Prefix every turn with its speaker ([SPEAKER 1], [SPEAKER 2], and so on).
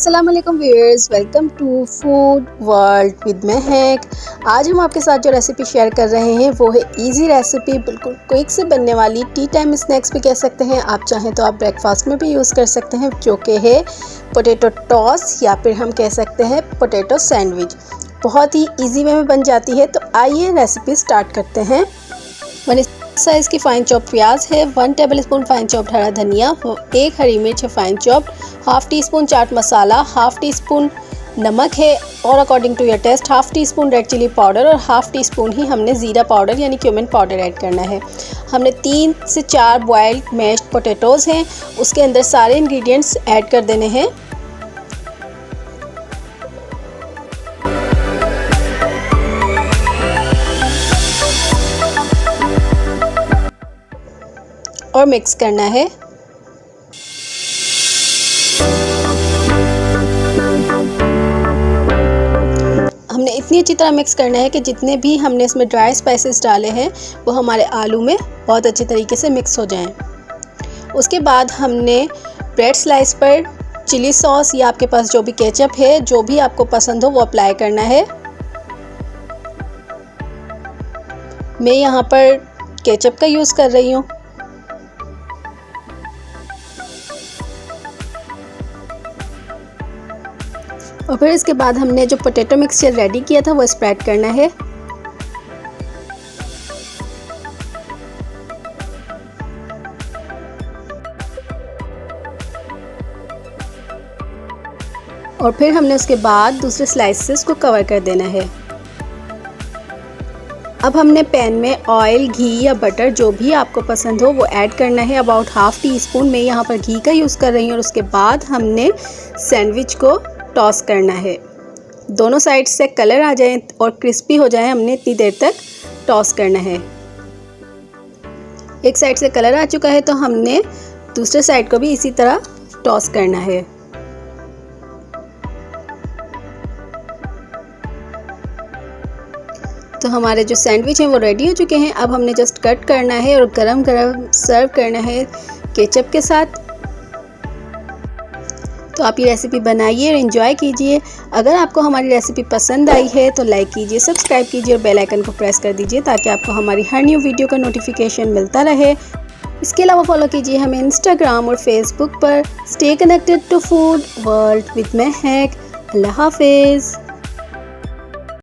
[SPEAKER 1] अस्सलाम वालेकुम viewers, welcome to food world with Mehak. आज हम आपके साथ जो रेसिपी शेयर कर रहे हैं वो है इजी रेसिपी, बिल्कुल क्विक से बनने वाली टी टाइम स्नैक्स भी कह सकते हैं। आप चाहें तो आप ब्रेकफास्ट में भी यूज़ कर सकते हैं, जो कि है पोटैटो टॉस या फिर हम कह सकते हैं पोटैटो सैंडविच। बहुत ही ईजी वे में बन जाती है। तो आइए रेसिपी स्टार्ट करते हैं। साइज़ की फाइन चॉप प्याज है, 1 टेबलस्पून फाइन चॉप हरा धनिया, 1 हरी मिर्च है fine chop, half teaspoon chaat masala, half teaspoon नमक है और according to your taste half teaspoon red chilli powder और हाफ़ टी स्पून ही हमने ज़ीरा पाउडर यानी क्यूमिन पाउडर ऐड करना है। हमने 3 से 4 बॉयल्ड मैश्ड पोटैटोज़ हैं, उसके अंदर सारे इंग्रेडिएंट्स ऐड कर देने हैं। और मिक्स करना है। हमने इतनी अच्छी तरह मिक्स करना है कि जितने भी हमने इसमें ड्राई स्पाइसेस डाले हैं वो हमारे आलू में बहुत अच्छी तरीके से मिक्स हो जाएं। उसके बाद हमने ब्रेड स्लाइस पर चिली सॉस या आपके पास जो भी केचप है, जो भी आपको पसंद हो वो अप्लाई करना है। मैं यहाँ पर केचप का यूज़ कर रही हूँ। और फिर इसके बाद हमने जो पोटैटो मिक्सचर रेडी किया था वो स्प्रेड करना है। और फिर हमने उसके बाद दूसरे स्लाइसेस को कवर कर देना है। अब हमने पैन में ऑयल, घी या बटर जो भी आपको पसंद हो वो ऐड करना है। अबाउट हाफ़ टी स्पून मैं यहाँ पर घी का यूज़ कर रही हूँ। और उसके बाद हमने सैंडविच को टॉस करना है। दोनों साइड से कलर आ जाए और क्रिस्पी हो जाए, हमने इतनी देर तक टॉस करना है। एक साइड से कलर आ चुका है तो हमने दूसरे साइड को भी इसी तरह टॉस करना है। तो हमारे जो सैंडविच हैं वो रेडी हो चुके हैं। अब हमने जस्ट कट करना है और गरम गरम सर्व करना है केचप के साथ। तो आप ये रेसिपी बनाइए और एंजॉय कीजिए। अगर आपको हमारी रेसिपी पसंद आई है तो लाइक कीजिए, सब्सक्राइब कीजिए और बेल आइकन को प्रेस कर दीजिए ताकि आपको हमारी हर न्यू वीडियो का नोटिफिकेशन मिलता रहे। इसके अलावा फॉलो कीजिए हमें इंस्टाग्राम और फेसबुक पर। Stay connected to food world with Mehak. अल्लाह हाफिज़।